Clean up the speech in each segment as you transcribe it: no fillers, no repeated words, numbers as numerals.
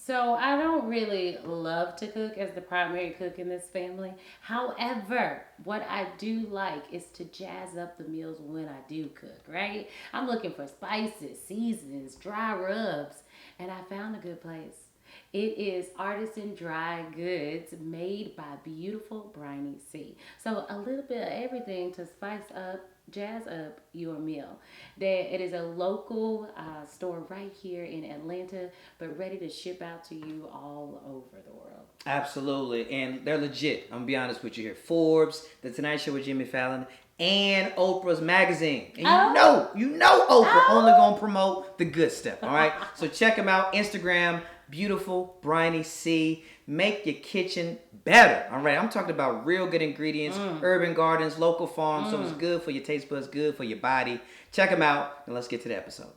So I don't really love to cook as the primary cook in this family. However, what I do like is to jazz up the meals when I do cook, right? I'm looking for spices, seasonings, dry rubs, and I found a good place. It is Artisan Dry Goods made by beautiful Briny C. So a little bit of everything to spice up, jazz up your meal. It is a local store right here in Atlanta, but ready to ship out to you all over the world. Absolutely, and they're legit. I'm gonna be honest with you here. Forbes, The Tonight Show with Jimmy Fallon, and Oprah's magazine. And you know Oprah only gonna promote the good stuff. All right, so check them out. Instagram, beautiful Briny C. Make your kitchen better. All right, I'm talking about real good ingredients, urban gardens, local farms. So it's good for your taste buds, good for your body. Check them out, and let's get to the episode.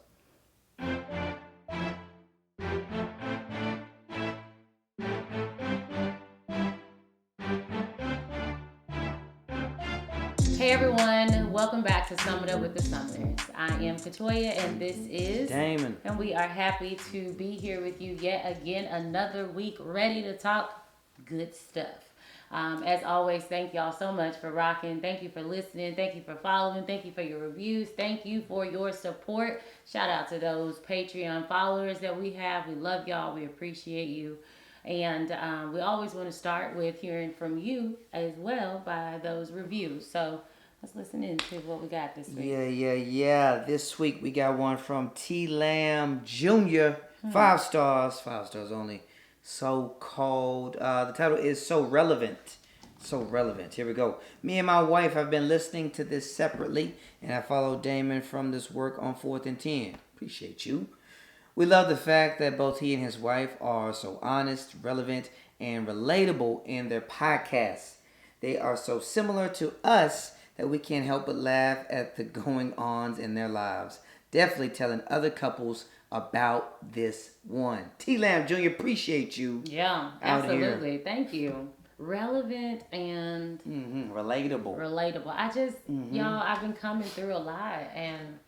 Hey everyone, welcome back to Sum It Up with the Summers. I am Katoya and this is Damon. And we are happy to be here with you yet again another week ready to talk good stuff. As always, thank y'all so much for rocking. Thank you for listening. Thank you for following. Thank you for your reviews. Thank you for your support. Shout out to those Patreon followers that we have. We love y'all. We appreciate you. And we always want to start with hearing from you as well by those reviews. So let's listen into what we got this week. Yeah. This week we got one from T Lamb Jr. 5 stars. 5 stars only. So cold. The title is So Relevant. So relevant. Here we go. Me and my wife have been listening to this separately, and I followed Damon from this work on 4th and 10. Appreciate you. We love the fact that both he and his wife are so honest, relevant, and relatable in their podcasts. They are so similar to us that we can't help but laugh at the going ons in their lives. Definitely telling other couples about this one. T Lamb Jr., appreciate you. Yeah, absolutely. Thank you. Relevant and relatable. I just, y'all, I've been coming through a lot and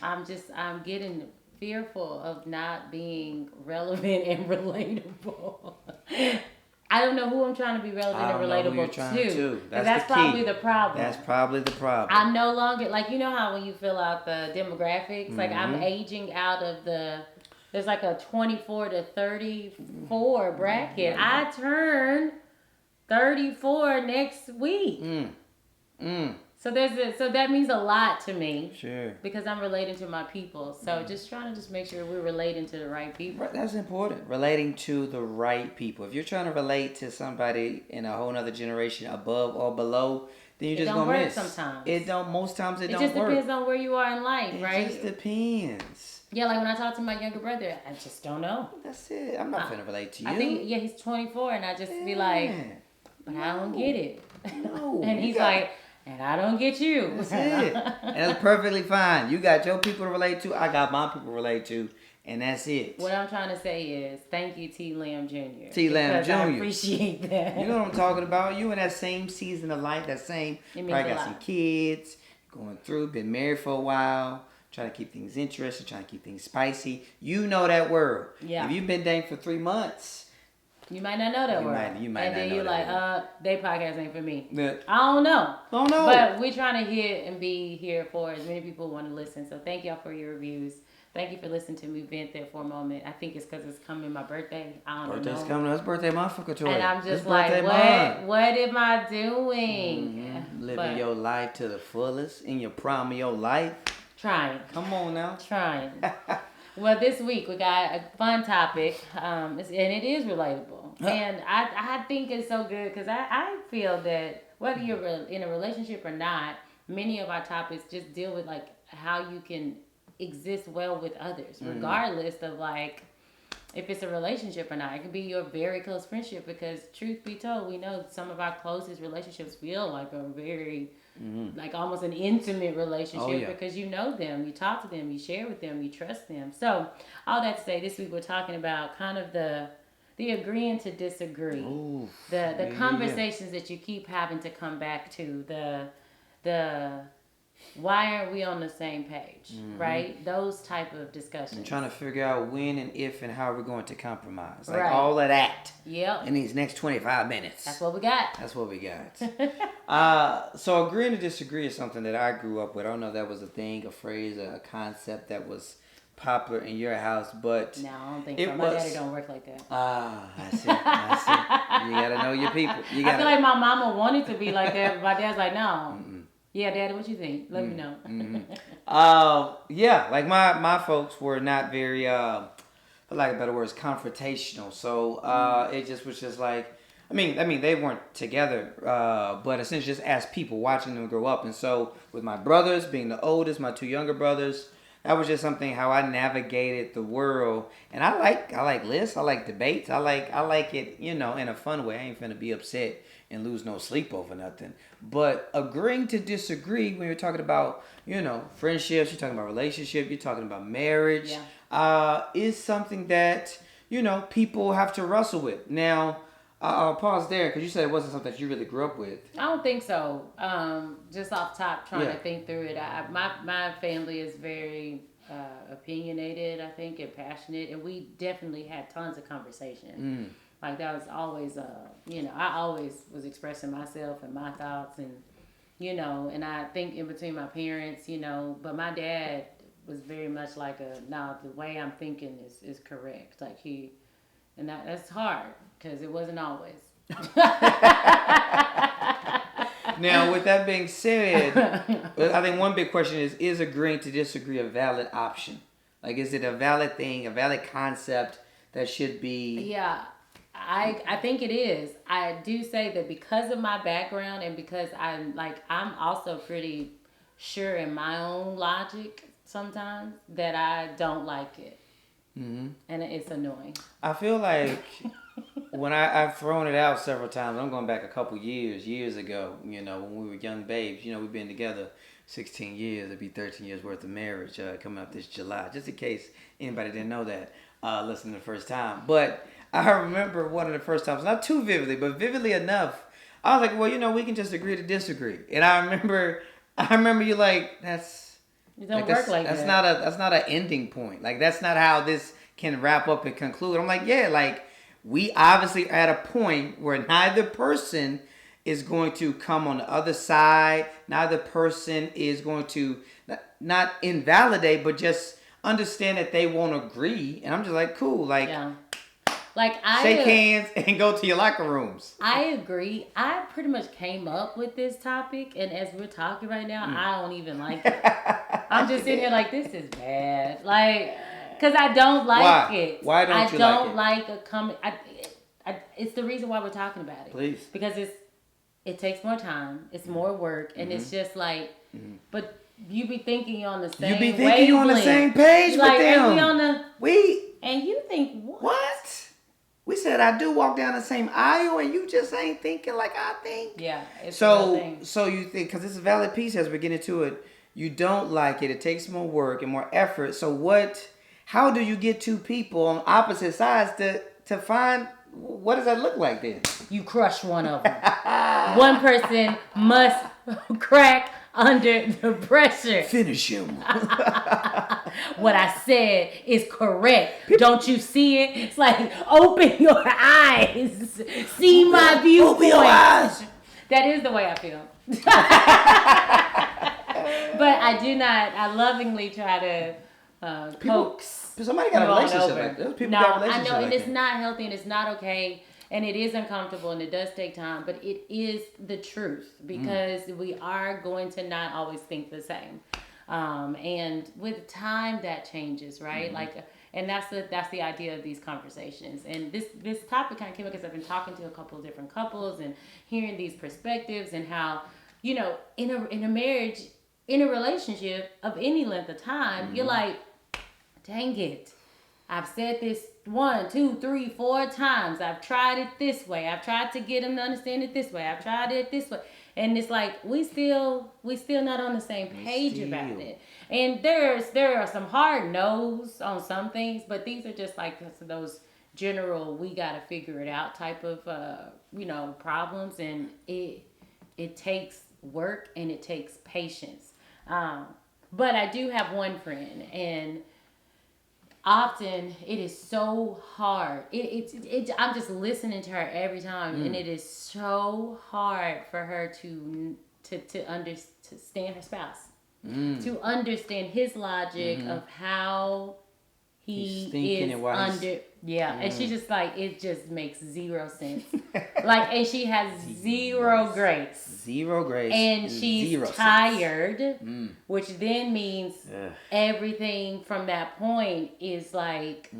I'm getting fearful of not being relevant and relatable. I don't know who I'm trying to be relevant and relatable to. That's probably the problem. That's probably the problem. I'm no longer, like, you know how when you fill out the demographics, like I'm aging out of there's like a 24 to 34 bracket. I turn 34 next week. So so that means a lot to me. Sure. Because I'm relating to my people. So just trying to make sure we're relating to the right people. That's important. Relating to the right people. If you're trying to relate to somebody in a whole other generation above or below, then you're just gonna miss. Sometimes. It don't. Most times it don't work. It just depends on where you are in life, right? It just depends. Yeah, like when I talk to my younger brother, I just don't know. That's it. I'm not gonna relate to you. I think he's 24, and I just be like, but I don't get it. No. And he's like, and I don't get you. That's it. And that's perfectly fine. You got your people to relate to. I got my people to relate to. And that's it. What I'm trying to say is, thank you, T. Lamb Jr. T. Lamb Jr. I appreciate that. You know what I'm talking about? You in that same season of life, that same, probably got some kids, going through, been married for a while, trying to keep things interesting, trying to keep things spicy. You know that word. Yeah. If you've been dating for 3 months, you might not know that word. You might and not then know you're like, word. they podcast ain't for me. Yeah. I don't know. Don't know. But we're trying to hit and be here for as many people who want to listen. So thank y'all for your reviews. Thank you for listening to me vent there for a moment. I think it's because it's coming my birthday. I don't know. Birthday's coming. It's birthday month for Katoya. And I'm just it's like, what am I doing? Living your life to the fullest in your prime of your life. Trying. Come on now. Trying. Well, this week we got a fun topic, and it is relatable. And I think it's so good because I feel that whether you're in a relationship or not, many of our topics just deal with like how you can exist well with others, regardless of like if it's a relationship or not. It could be your very close friendship because truth be told, we know some of our closest relationships feel like a very like almost an intimate relationship because you know them, you talk to them, you share with them, you trust them. So all that to say, this week we're talking about kind of the agreeing to disagree, the conversations that you keep having to come back to, the Why aren't we on the same page? Right? Those type of discussions. And trying to figure out when and if and how we're going to compromise. Like Right. all of that. Yep. In these next 25 minutes. That's what we got. That's what we got. So agreeing to disagree is something that I grew up with. I don't know if that was a thing, a phrase, a concept that was popular in your house, but no, I don't think so. My daddy don't work like that. I see. You gotta know your people. I feel like my mama wanted to be like that, but my dad's like, no. Yeah, Daddy, what you think? Let me know. Yeah, like my folks were not very, for lack of better words, confrontational. So it just was just like, I mean, they weren't together, but essentially just as people watching them grow up. And so with my brothers being the oldest, my two younger brothers, that was just something how I navigated the world. And I like lists, I like debates, I like it, in a fun way. I ain't finna be upset and lose no sleep over nothing. But agreeing to disagree when you're talking about, friendships, you're talking about relationship, you're talking about marriage, is something that, people have to wrestle with. Now, I'll pause there because you said it wasn't something that you really grew up with. I don't think so. Just off top, trying to think through it. My family is very opinionated, I think, and passionate, and we definitely had tons of conversation. Like that was always, I always was expressing myself and my thoughts, and and I think in between my parents, but my dad was very much like the way I'm thinking is correct. Like and that's hard because it wasn't always. Now, with that being said, I think one big question is agreeing to disagree a valid option? Like, is it a valid thing, a valid concept that should be? Yeah. I think it is. I do say that because of my background and because I'm also pretty sure in my own logic sometimes that I don't like it. And it's annoying. I feel like when I've thrown it out several times, I'm going back a couple years ago, when we were young babes, we've been together 16 years, it'd be 13 years worth of marriage coming up this July, just in case anybody didn't know that, listening the first time. But I remember one of the first times, not too vividly, but vividly enough, I was like, well, we can just agree to disagree. And I remember you like, it don't work like that. That's not an ending point. Like, that's not how this can wrap up and conclude. I'm like, yeah, like, we obviously are at a point where neither person is going to come on the other side. Neither person is going to not invalidate, but just understand that they won't agree. And I'm just like, cool. Like, yeah. Shake hands and go to your locker rooms. I agree. I pretty much came up with this topic, and as we're talking right now, I don't even like it. I'm just sitting here like, this is bad. Like, because I don't like it. Why don't you like it? I don't like a comment. It's the reason why we're talking about it. Please. Because it takes more time. It's more work, and it's just like, but you be thinking you're on the same. You be thinking you're on the same page with them. And you think what? What? We said I do walk down the same aisle, and you just ain't thinking like I think. Yeah. It's so you think, because it's a valid piece as we're getting to it, you don't like it. It takes more work and more effort. So how do you get two people on opposite sides to find, what does that look like then? You crush one of them. One person must crack under the pressure. Finish him. What I said is correct. Don't you see it? It's like, open your eyes. See my viewpoint. Open your eyes. That is the way I feel. But I lovingly try to coax. Somebody got a relationship like that. People got a relationship I know, and like it's that. not healthy and it's not okay. And it is uncomfortable and it does take time, but it is the truth because we are going to not always think the same. And with time that changes, right? And that's the idea of these conversations. And this topic kind of came up because I've been talking to a couple of different couples and hearing these perspectives and how, in a marriage, in a relationship of any length of time, you're like, dang it. I've said this 1, 2, 3, 4 times. I've tried it this way. I've tried to get him to understand it this way. I've tried it this way. And it's like we still not on the same page about it. And there are some hard no's on some things, but these are just like those general we gotta figure it out type of problems, and it takes work and it takes patience. But I do have one friend, and often it is so hard. I'm just listening to her every time, and it is so hard for her to understand her spouse, to understand his logic of how he is under. Yeah, and she's just like, it just makes zero sense. Like, and she has zero grace. Zero grace. And she's tired, which then means everything from that point is like,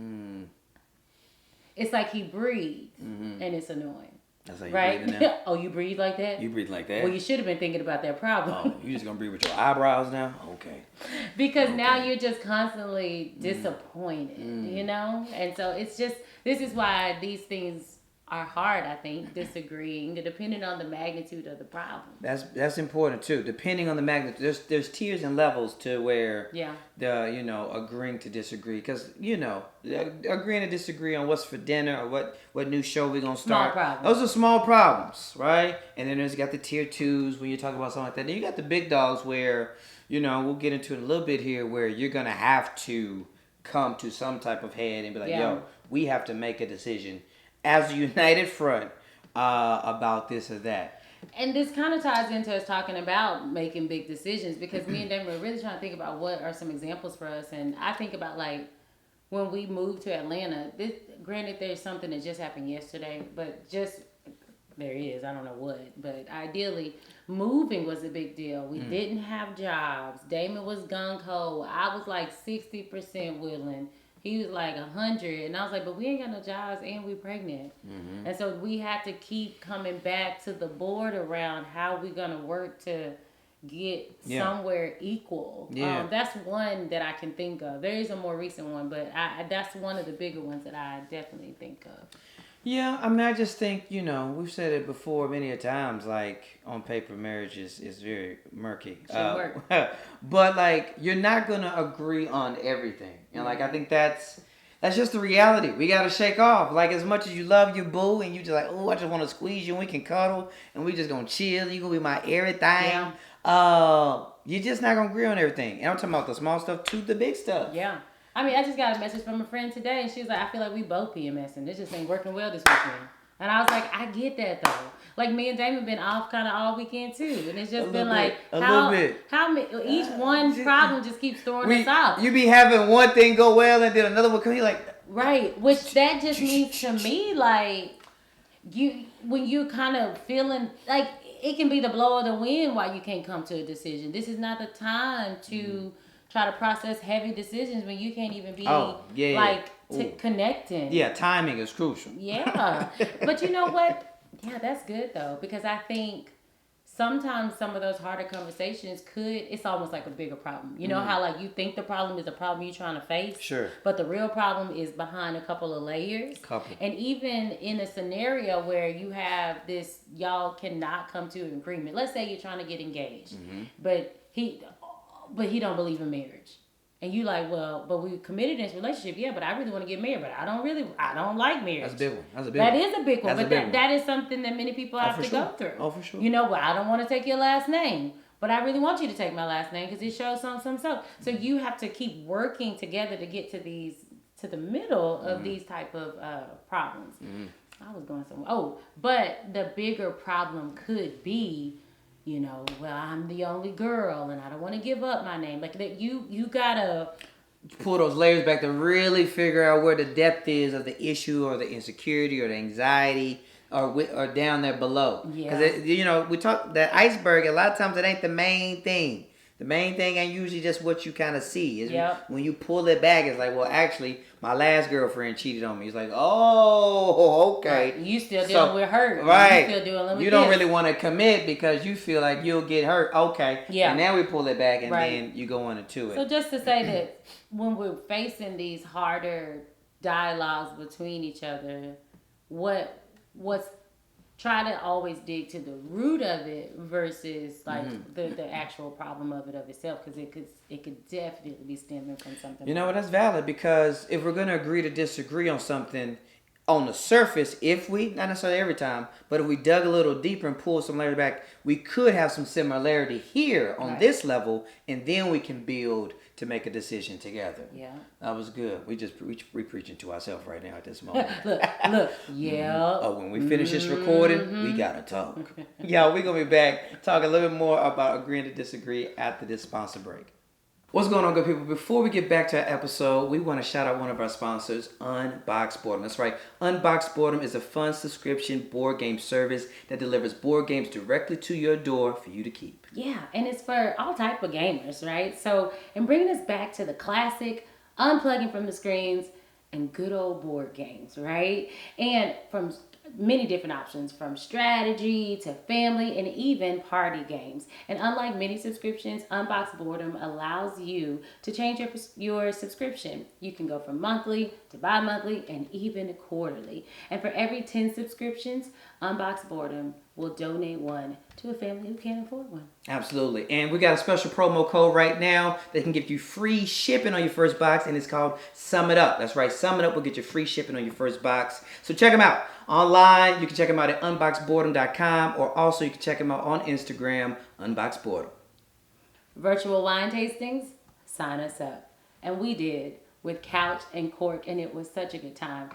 it's like he breathes, and it's annoying. That's how you right? breathe now? Oh, you breathe like that? You breathe like that? Well, you should have been thinking about that problem. Oh, you just gonna breathe with your eyebrows now? Okay. Because now you're just constantly disappointed, you know? And so it's just, this is why these things are hard, I think, disagreeing, depending on the magnitude of the problem. That's important too. Depending on the magnitude, there's tiers and levels to where the agreeing to disagree, because agreeing to disagree on what's for dinner or what new show we're gonna start. Small problems. Those are small problems, right? And then there's got the tier twos when you talk about something like that. Then you got the big dogs where we'll get into it in a little bit here, where you're gonna have to come to some type of head and be like, yo, we have to make a decision as a united front about this or that. And this kind of ties into us talking about making big decisions, because me and Damon were really trying to think about what are some examples for us. And I think about, like, when we moved to Atlanta, granted there's something that just happened yesterday, but there is, I don't know what, but ideally moving was a big deal. We didn't have jobs. Damon was gung-ho. I was like 60% willing. He was like 100, and I was like, but we ain't got no jobs and we pregnant. And so we had to keep coming back to the board around how we gonna work to get somewhere equal. That's one that I can think of. There is a more recent one, but that's one of the bigger ones that I definitely think of. Yeah, I mean, I just think, we've said it before many a times, like, on paper, marriage is very murky. Work. But, like, you're not going to agree on everything. And, like, I think that's just the reality. We got to shake off. Like, as much as you love your boo and you just like, oh, I just want to squeeze you and we can cuddle and we just going to chill. You going to be my everything. You're just not going to agree on everything. And I'm talking about the small stuff to the big stuff. Yeah. I mean, I just got a message from a friend today, and she was like, I feel like we both PMSing. This just ain't working well this weekend. And I was like, I get that, though. Like, me and Damon been off kind of all weekend, too. And it's just been like, how each one problem just keeps throwing us off. You be having one thing go well, and then another one come, you like... Right, which that just means to me, like, when you kind of feeling, like, it can be the blow of the wind why you can't come to a decision. This is not the time to... try to process heavy decisions when you can't even be connecting. Yeah, timing is crucial. Yeah. But you know what? Yeah, that's good though, because I think sometimes some of those harder conversations it's almost like a bigger problem. You know how, like, you think the problem is a problem you're trying to face? Sure. But the real problem is behind a couple of layers. And even in a scenario where you have this, y'all cannot come to an agreement. Let's say you're trying to get engaged, but he don't believe in marriage. And you like, well, but we committed in this relationship, but I really want to get married, but I don't like marriage. That's a big one. That is a big one. But that is something that many people have to go through. Oh, for sure. I don't want to take your last name, but I really want you to take my last name because it shows some. So you have to keep working together to get to the middle of these type of problems. I was going somewhere. Oh, but the bigger problem could be, well, I'm the only girl and I don't want to give up my name. Like, that you gotta pull those layers back to really figure out where the depth is of the issue or the insecurity or the anxiety or down there below. Because, we talk that iceberg, a lot of times it ain't the main thing. The main thing ain't usually just what you kind of see. When you pull it back, it's like, well, actually, my last girlfriend cheated on me. It's like, oh, okay. Right. You still dealing with her. Right. You still dealing with You don't really want to commit because you feel like you'll get hurt. Okay. Yeah. And now we pull it back and then you go into it. So just to say that when we're facing these harder dialogues between each other, what's try to always dig to the root of it versus like the actual problem of itself, because it could definitely be stemming from something. That's valid, because if we're going to agree to disagree on something, on the surface, if we, not necessarily every time, but if we dug a little deeper and pulled some layers back, we could have some similarity here on this level, and then we can build to make a decision together. Yeah. That was good. We preaching to ourselves right now at this moment. look, yeah. Oh, when we finish this recording, we gotta talk. Yeah, we're gonna be back, talk a little bit more about agreeing to disagree after this sponsor break. What's going on, good people? Before we get back to our episode, we want to shout out one of our sponsors, Unbox Boredom. That's right. Unbox Boredom is a fun subscription board game service that delivers board games directly to your door for you to keep. Yeah, and it's for all type of gamers, right? So, and bringing us back to the classic, unplugging from the screens, and good old board games, right? And from many different options, from strategy to family and even party games. And unlike many subscriptions, Unbox Boredom allows you to change your subscription. You can go from monthly to bi-monthly and even quarterly. And for every 10 subscriptions, Unbox Boredom will donate one to a family who can't afford one. Absolutely. And we got a special promo code right now that can give you free shipping on your first box, and it's called Sum It Up. That's right. Sum It Up will get you free shipping on your first box. So check them out. Online, you can check them out at unboxboredom.com, or also you can check them out on Instagram, unboxboredom. Virtual wine tastings? Sign us up. And we did with Couch and Cork, and it was such a good time.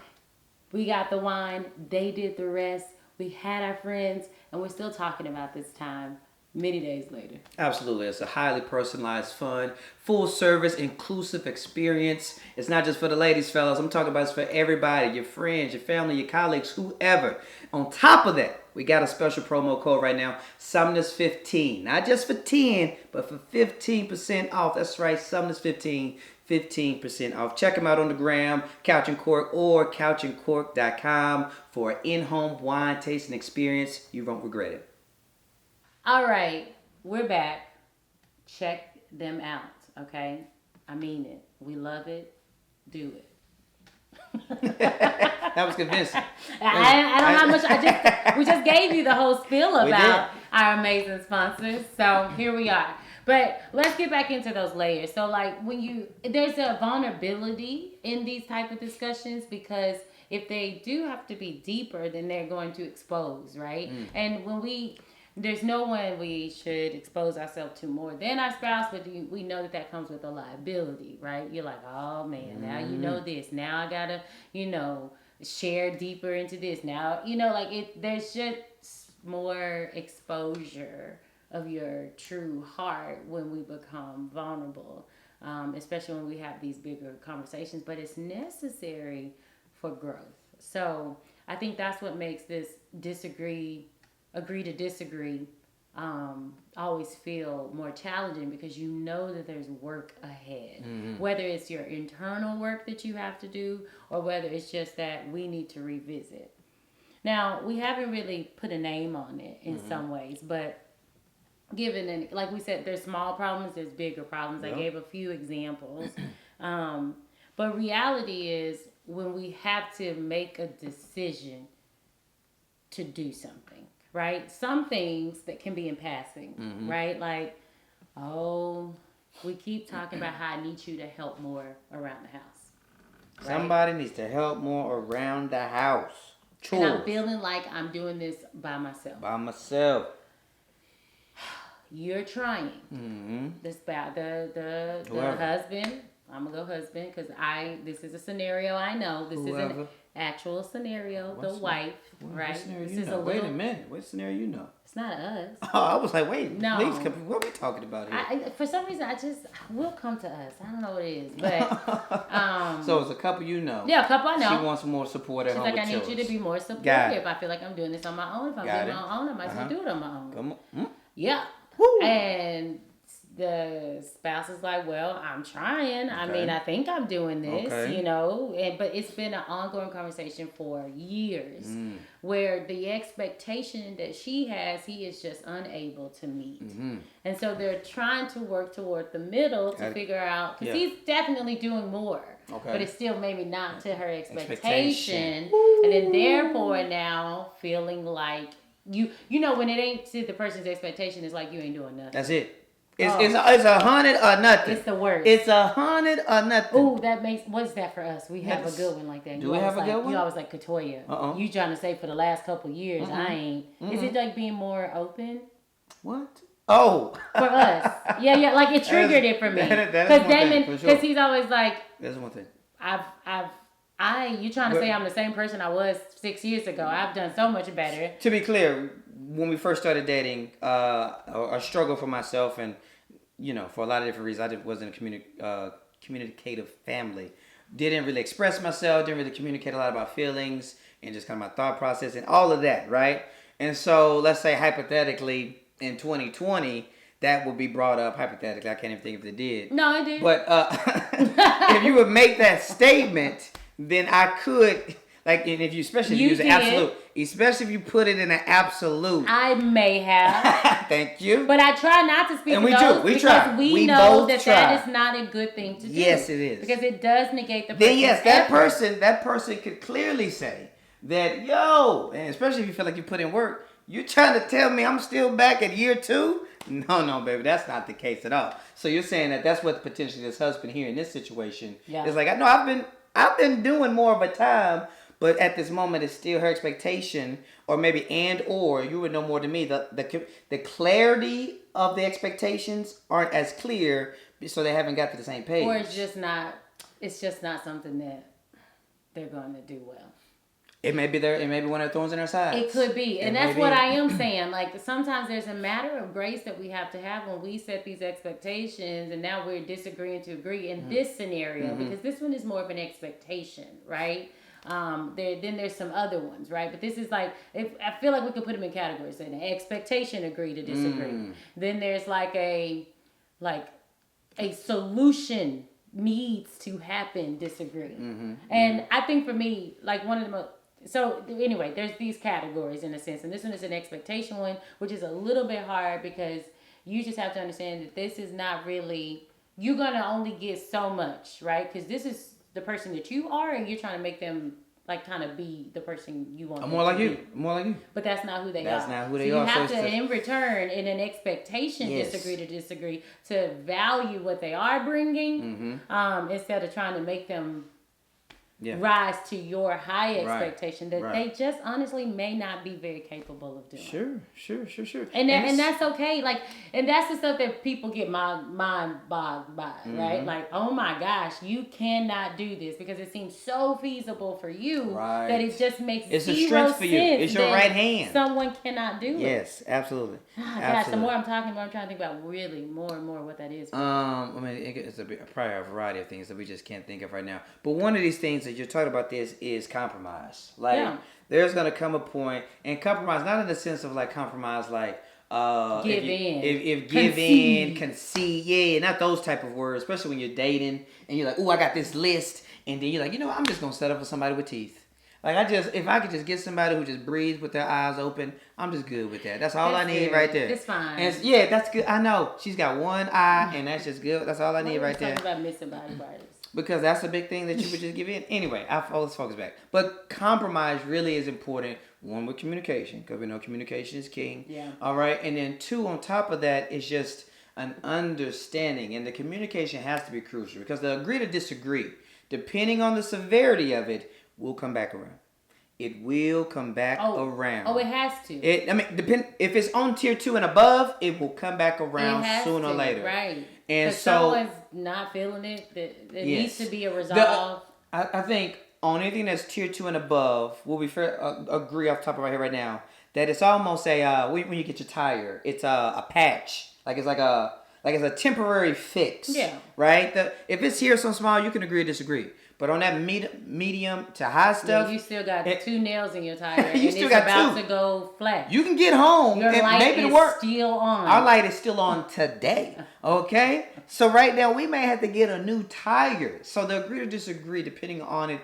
We got the wine, they did the rest. We had our friends, and we're still talking about this time many days later. Absolutely. It's a highly personalized, fun, full service, inclusive experience. It's not just for the ladies, fellas. I'm talking about it's for everybody, your friends, your family, your colleagues, whoever. On top of that, we got a special promo code right now, Sumnus15. Not just for 10, but for 15% off. That's right, Sumnus15. 15% off. Check them out on the gram, Couch and Cork, or couchandcork.com for an in-home wine tasting experience. You won't regret it. All right, we're back. Check them out, okay? I mean it. We love it. Do it. That was convincing. I don't have much. We just gave you the whole spiel about our amazing sponsors. So here we are. But let's get back into those layers. So like there's a vulnerability in these type of discussions, because if they do have to be deeper, then they're going to expose, right? And there's no one we should expose ourselves to more than our spouse, but we know that comes with a liability, right? You're like, oh man, now you know this. Now I gotta, share deeper into this. Now, there's just more exposure of your true heart when we become vulnerable, especially when we have these bigger conversations. But it's necessary for growth. So I think that's what makes this agree to disagree always feel more challenging, because you know that there's work ahead. Whether it's your internal work that you have to do, or whether it's just that we need to revisit. Now, we haven't really put a name on it in some ways, but like we said, there's small problems, there's bigger problems. Yep. I gave a few examples. But reality is, when we have to make a decision to do something, right? Some things that can be in passing, right? Like, we keep talking about how I need you to help more around the house. Right? Somebody needs to help more around the house. Chores. And I'm feeling like I'm doing this by myself. You're trying. The husband. I'm gonna go husband, because this is a scenario I know. This is an actual scenario. The wife, right? Wait a minute. What scenario you know? It's not us. Oh, I was like, wait. No. Please, what are we talking about here? For some reason, will come to us. I don't know what it is, but so it's a couple you know. Yeah, a couple I know. She wants more support at home. She's like, I need you to be more supportive. I feel like I'm doing this on my own. If I'm doing it on my own, I might as well do it on my own. Come on. Yeah. Woo. And the spouse is like, well, I'm trying. Okay. I mean, I think I'm doing this, but it's been an ongoing conversation for years where the expectation that she has, he is just unable to meet. And so they're trying to work toward the middle to figure out, because he's definitely doing more. Okay. But it's still maybe not to her expectation. And then therefore now feeling like, when it ain't to the person's expectation, it's like you ain't doing nothing. That's it. It's 100 or nothing. It's the worst. It's 100 or nothing. Ooh, what's that for us? We have a good one like that. Do we have a good one? You always like Katoya. You trying to say for the last couple years, I ain't. Is it like being more open? What? Oh. For us. Yeah, like it triggered it for me. Because Damon, because he's always like. That's one thing. You trying to say I'm the same person I was 6 years ago. I've done so much better. To be clear, when we first started dating, a struggle for myself and, for a lot of different reasons, I just wasn't a communicative family. Didn't really express myself, didn't really communicate a lot about feelings and just kind of my thought process and all of that, right? And so let's say hypothetically in 2020, that would be brought up hypothetically. I can't even think if it did. No, it did. But if you would make that statement, then I could... Like, and if you, especially if you use an absolute, especially if you put it in an absolute. I may have. Thank you. But I try not to speak and to we those do. We because try. we know that is not a good thing to do. Yes, it is. Because it does negate the person's Then yes, that person could clearly say that, yo, and especially if you feel like you put in work, you're trying to tell me I'm still back at year 2? No, baby, that's not the case at all. So you're saying that's what potentially this husband here in this situation is like. No, I've been doing more of a time. But at this moment, it's still her expectation, or maybe or you would know more than me. The clarity of the expectations aren't as clear, so they haven't got to the same page. Or it's just not something that they're going to do well. It may be one of the thorns in their side. It could be, and that's what I am saying. Like sometimes there's a matter of grace that we have to have when we set these expectations, and now we're disagreeing to agree in this scenario because this one is more of an expectation, right? Then there's some other ones, right? But this is like, I feel like we could put them in categories. So the expectation, agree to disagree. Then there's like a solution needs to happen, disagree. And I think for me, like one of the most, so anyway, there's these categories in a sense. And this one is an expectation one, which is a little bit hard because you just have to understand that this is not really, you're going to only get so much, right? Because this is the person that you are, and you're trying to make them like kind of be the person you want. More like you. But that's not who they are. That's not who they are. You have to, in return, in an expectation, disagree to value what they are bringing, instead of trying to make them rise to your high expectation that they just honestly may not be very capable of doing. Sure. And that's okay. Like, and that's the stuff that people get mind bogged by, right? Like, oh my gosh, you cannot do this because it seems so feasible for you that it just makes it's zero a strength for you. It's your right hand. Someone cannot do it. Yes, absolutely. Gosh, the more I'm talking about, I'm trying to think about really more and more what that is. I mean, it's probably a variety of things that we just can't think of right now. But one of these things that you're talking about is compromise. Like, there's going to come a point, and compromise, not in the sense of like compromise, like, give in, concede, not those type of words, especially when you're dating and you're like, oh, I got this list, and then you're like, I'm just going to settle for somebody with teeth. Like, if I could just get somebody who just breathes with their eyes open, I'm just good with that. That's all I need right there. It's fine. And that's good. I know. She's got one eye, and that's just good. That's all I need right there. Talking about missing body parts. Because that's a big thing that you would just give in. Anyway, let's focus back. But compromise really is important. One, with communication, because we know communication is king. Yeah. All right. And then 2, on top of that, is just an understanding. And the communication has to be crucial because the agree to disagree, depending on the severity of it, will come back around. It will come back around. Oh, it has to. If it's on tier 2 and above, it will come back around sooner or later. Right. And so someone's not feeling it. There needs to be a resolve. I think on anything that's tier 2 and above, we'll be fair. Agree off the top of our head right now that it's almost when you get your tire, it's a patch. Like it's it's a temporary fix. Yeah. Right. If it's here so small, you can agree or disagree. But on that medium to high stuff, you still got 2 nails in your tire. You still got 2. It's about to go flat. You can get home your and light maybe is it work. Still on. Our light is still on today. Okay, so right now we may have to get a new tire. So the agree or disagree, depending on it,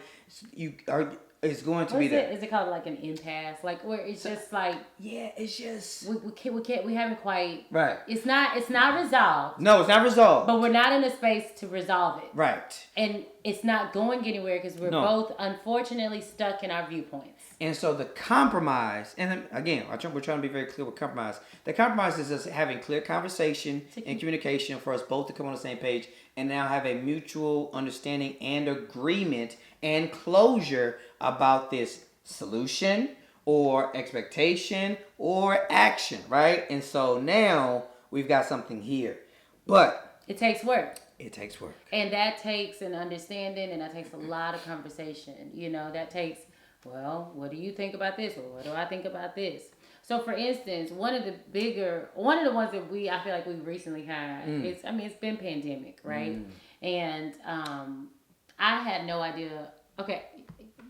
It's going to What be is there. it? Is it called like an impasse? Like where it's just like Yeah, it's just we haven't quite. right. It's not resolved. No, it's not resolved. But we're not in a space to resolve it. Right. And it's not going anywhere because we're both unfortunately stuck in our viewpoints. And so the compromise, and again, we're trying to be very clear with compromise. The compromise is us having clear conversation and communication for us both to come on the same page and now have a mutual understanding and agreement and closure about this solution or expectation or action, right? And so now we've got something here. But it takes work. It takes work. And that takes an understanding, and that takes a lot of conversation. You know, that takes, well, what do you think about this? Or what do I think about this? So, for instance, one of the ones that I feel like we recently had is, it's been pandemic, right? And I had no idea. Okay,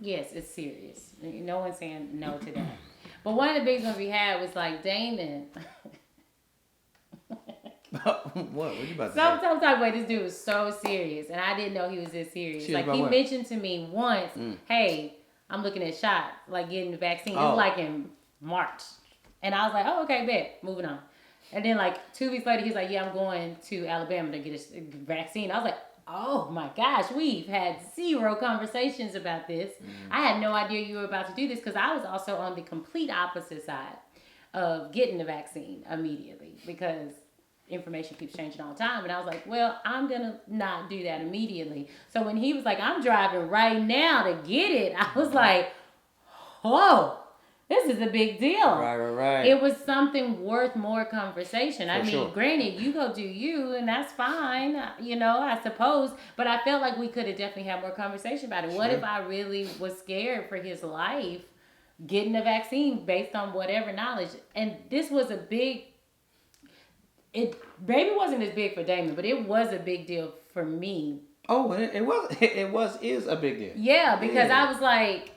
yes, it's serious. No one's saying no to that. But one of the biggest ones we had was like Damon. What you about to say? Sometimes wait, this dude was so serious, and I didn't know he was this serious. Like he mentioned to me once, "Hey, I'm looking at shots, like getting the vaccine." It was like in March, and I was like, "Oh, okay, bet, moving on." And then like 2 weeks later, he's like, "Yeah, I'm going to Alabama to get a vaccine." I was like, "Oh my gosh, we've had zero conversations about this. I had no idea you were about to do this because I was also on the complete opposite side of getting the vaccine immediately because." Information keeps changing all the time, and I was like, well, I'm gonna not do that immediately. So when he was like, I'm driving right now to get it, I was like, oh, this is a big deal. Right. It was something worth more conversation. Sure. Granted, you go do you, and that's fine, I suppose, but I felt like we could have definitely had more conversation about it. Sure. What if I really was scared for his life getting the vaccine based on whatever knowledge? And this was a big It maybe wasn't as big for Damon, but it was a big deal for me. Oh, it is a big deal. Yeah, because I was like,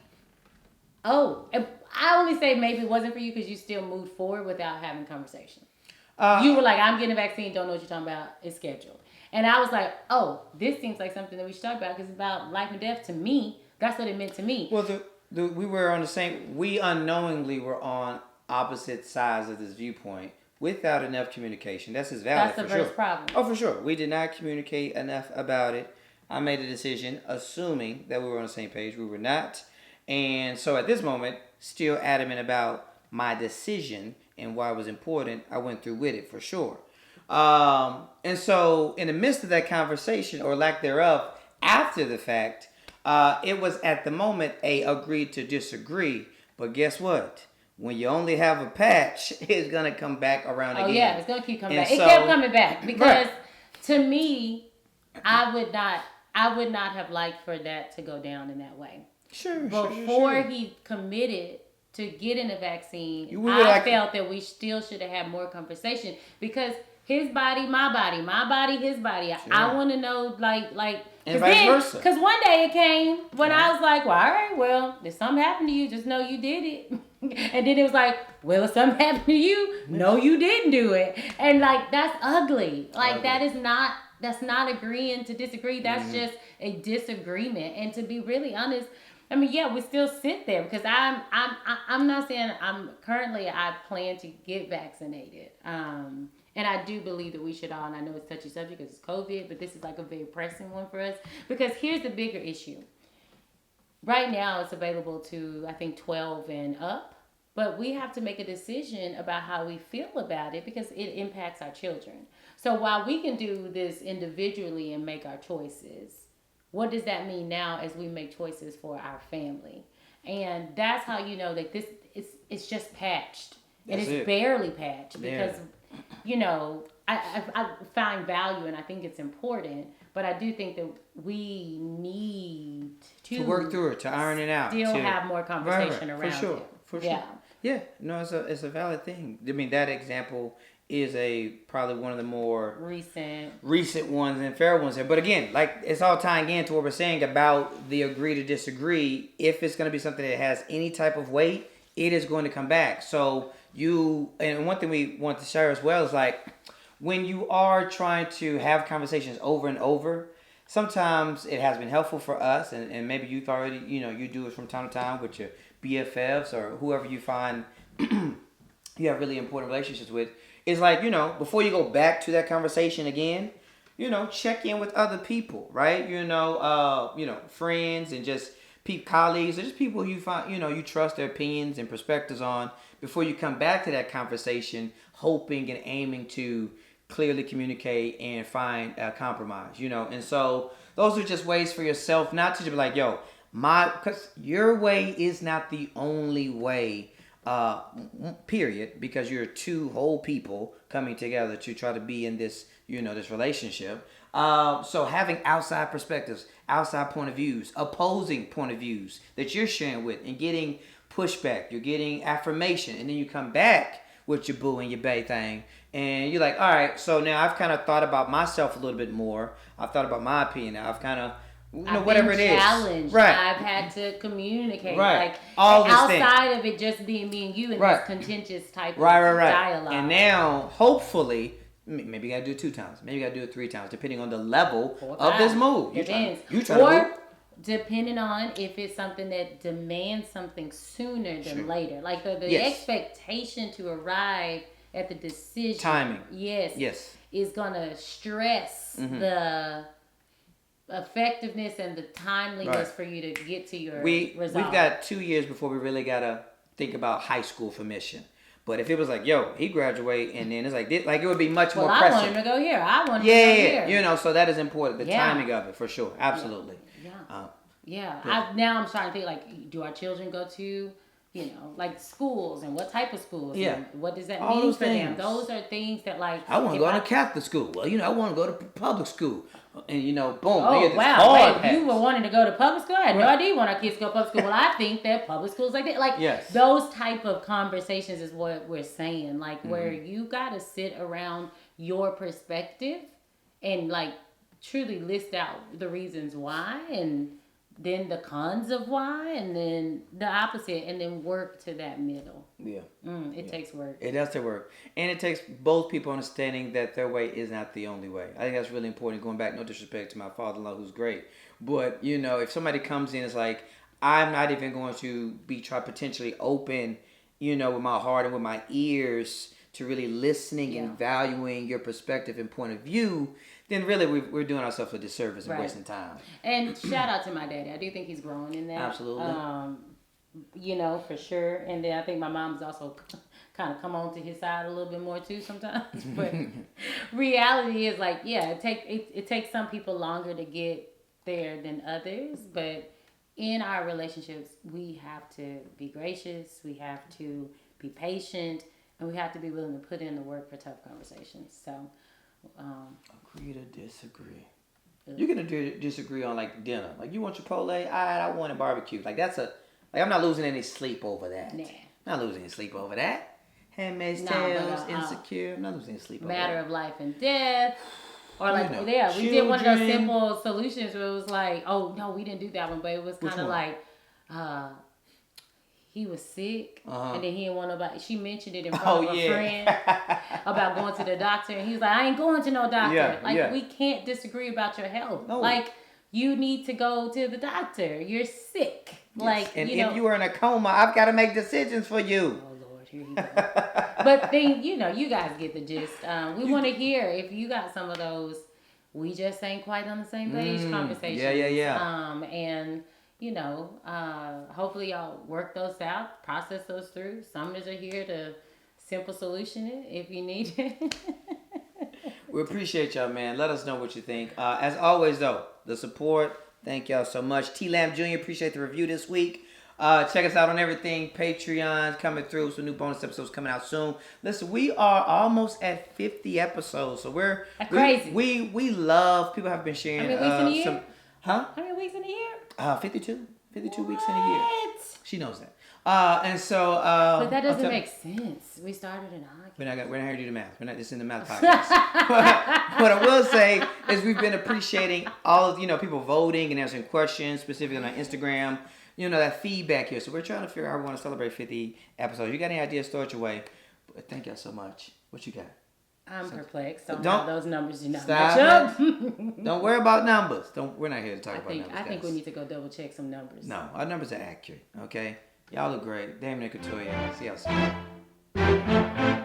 oh, I only say maybe it wasn't for you because you still moved forward without having conversation. You were like, I'm getting a vaccine, don't know what you're talking about, it's scheduled. And I was like, oh, this seems like something that we should talk about because it's about life and death to me. That's what it meant to me. Well, we unknowingly were on opposite sides of this viewpoint. Without enough communication. That's valid. That's the first problem. Oh, for sure. We did not communicate enough about it. I made a decision assuming that we were on the same page. We were not. And so at this moment, still adamant about my decision and why it was important, I went through with it for sure. And so in the midst of that conversation, or lack thereof, after the fact, it was at the moment a agreed to disagree. But guess what? When you only have a patch, it's going to come back around again. Oh, yeah, it's going to keep coming back. It kept coming back because to me, I would not have liked for that to go down in that way. Before he committed to getting a vaccine, I felt that we still should have had more conversation because his body, my body, his body. Sure. I want to know, like, and vice versa. Because one day it came when I was like, well, all right, well, if something happened to you, just know you did it. And then it was like, well, if something happened to you, no, you didn't do it. And like, that's ugly. Like, that's not agreeing to disagree. That's just a disagreement. And to be really honest, we still sit there because I'm not saying I plan to get vaccinated. And I do believe that we should all, and I know it's a touchy subject because it's COVID, but this is like a very pressing one for us. Because here's the bigger issue. Right now, it's available to, I think, 12 and up. But we have to make a decision about how we feel about it because it impacts our children. So while we can do this individually and make our choices, what does that mean now as we make choices for our family? And that's how you know that it's just patched. And it's barely patched because... I find value and I think it's important, but I do think that we need to work through it, to iron it out, still have more conversation around it. For sure. Yeah. No, it's a valid thing. I mean, that example is probably one of the more recent ones and fair ones here. But again, like it's all tying into what we're saying about the agree to disagree. If it's going to be something that has any type of weight, it is going to come back. So and one thing we want to share as well is like when you are trying to have conversations over and over, sometimes it has been helpful for us, and maybe you've already, you do it from time to time with your BFFs or whoever you find you have really important relationships with. It's like, before you go back to that conversation again, check in with other people, right? Friends and just colleagues, or just people you find, you trust their opinions and perspectives on before you come back to that conversation, hoping and aiming to clearly communicate and find a compromise, And so those are just ways for yourself not to just be like, yo, because your way is not the only way, period, because you're two whole people coming together to try to be in this, this relationship. So having outside perspectives, outside point of views, opposing point of views that you're sharing with and getting pushback, you're getting affirmation, and then you come back with your boo and your bae thing, and you're like, all right, so now I've kind of thought about myself a little bit more. I've thought about my opinion. I've kind of, whatever it is. Challenged. Right. I've had to communicate. Right. Like, all this outside of it just being me and you in this contentious type of dialogue. And now, hopefully, maybe you got to do it 2 times. Maybe you got to do it 3 times, depending on the level of this move. Depends. Or depending on if it's something that demands something sooner than later. Like the expectation to arrive at the decision. Timing. Yes. Is going to stress the effectiveness and the timeliness for you to get to your result. We've got 2 years before we really got to think about high school for mission. But if it was like, yo, he graduate, and then it's like it would be much more pressing. I want him to go here. I want him to go here. So that is important. The timing of it, for sure. Absolutely. Now I'm starting to think, like, do our children go to, like schools, and what type of schools? Yeah. And what does that all mean those for things. them? Those are things that, like, I want to go to Catholic school. Well, I want to go to public school. And, boom. Oh, wow. Wait, you were wanting to go to public school? I had no idea you want our kids to go to public school. Well, I think that public schools like that. Like, those type of conversations is what we're saying. Like, where you got to sit around your perspective and, like, truly list out the reasons why, and then the cons of why, and then the opposite, and then work to that middle. Yeah. It takes work. It does take work. And it takes both people understanding that their way is not the only way. I think that's really important. Going back, no disrespect to my father-in-law, who's great. But, if somebody comes in, it's like, I'm not even going to be potentially open, with my heart and with my ears to really listening and valuing your perspective and point of view, then really we're doing ourselves a disservice and wasting time. And shout out to my daddy. I do think he's growing in that. Absolutely. For sure. And then I think my mom's also kind of come on to his side a little bit more too sometimes. But reality is like, it takes some people longer to get there than others. But in our relationships, we have to be gracious. We have to be patient. And we have to be willing to put in the work for tough conversations. So, agree to disagree. You're gonna disagree on like dinner. Like, you want Chipotle? I want a barbecue. Like, I'm not losing any sleep over that. Nah. Not losing any sleep over that. Handmaid's Tales, Insecure. I'm not losing any sleep over that. Matter of life and death. Or like, we did one of those simple solutions where it was like, oh no, we didn't do that one, but it was kind of like, he was sick, and then he didn't want nobody. She mentioned it in front of a friend about going to the doctor, and he was like, I ain't going to no doctor. We can't disagree about your health. No. Like, you need to go to the doctor. You're sick. Yes. Like, and if you are in a coma, I've got to make decisions for you. Oh Lord, here you go. But then, you guys get the gist. We want to hear if you got some of those, we just ain't quite on the same page conversations. Yeah. And hopefully y'all work those out, process those through. Summers are here to simple solution it if you need it. We appreciate y'all, man. Let us know what you think. As always, though, the support. Thank y'all so much. T Lamb Jr., appreciate the review this week. Check us out on everything. Patreon's coming through. Some new bonus episodes coming out soon. Listen, we are almost at 50 episodes. So we're crazy. We love, people have been sharing. How many weeks in a year? How many weeks in a year? 52. 52 weeks in a year. She knows that. And so. But that doesn't make sense. We started in August. We're not here to do the math. We're not just in the math podcast. What I will say is we've been appreciating all of people voting and answering questions, specifically on Instagram. That feedback here. So we're trying to figure out how we want to celebrate 50 episodes. You got any ideas? Throw it your way. But thank y'all so much. What you got? I'm perplexed on Don't- how those numbers do not Stop match up. Don't worry about numbers. We're not here to talk about numbers. I think guys. we need to go double check some numbers. No, our numbers are accurate. Okay, y'all look great. Damn near Couture. See y'all soon.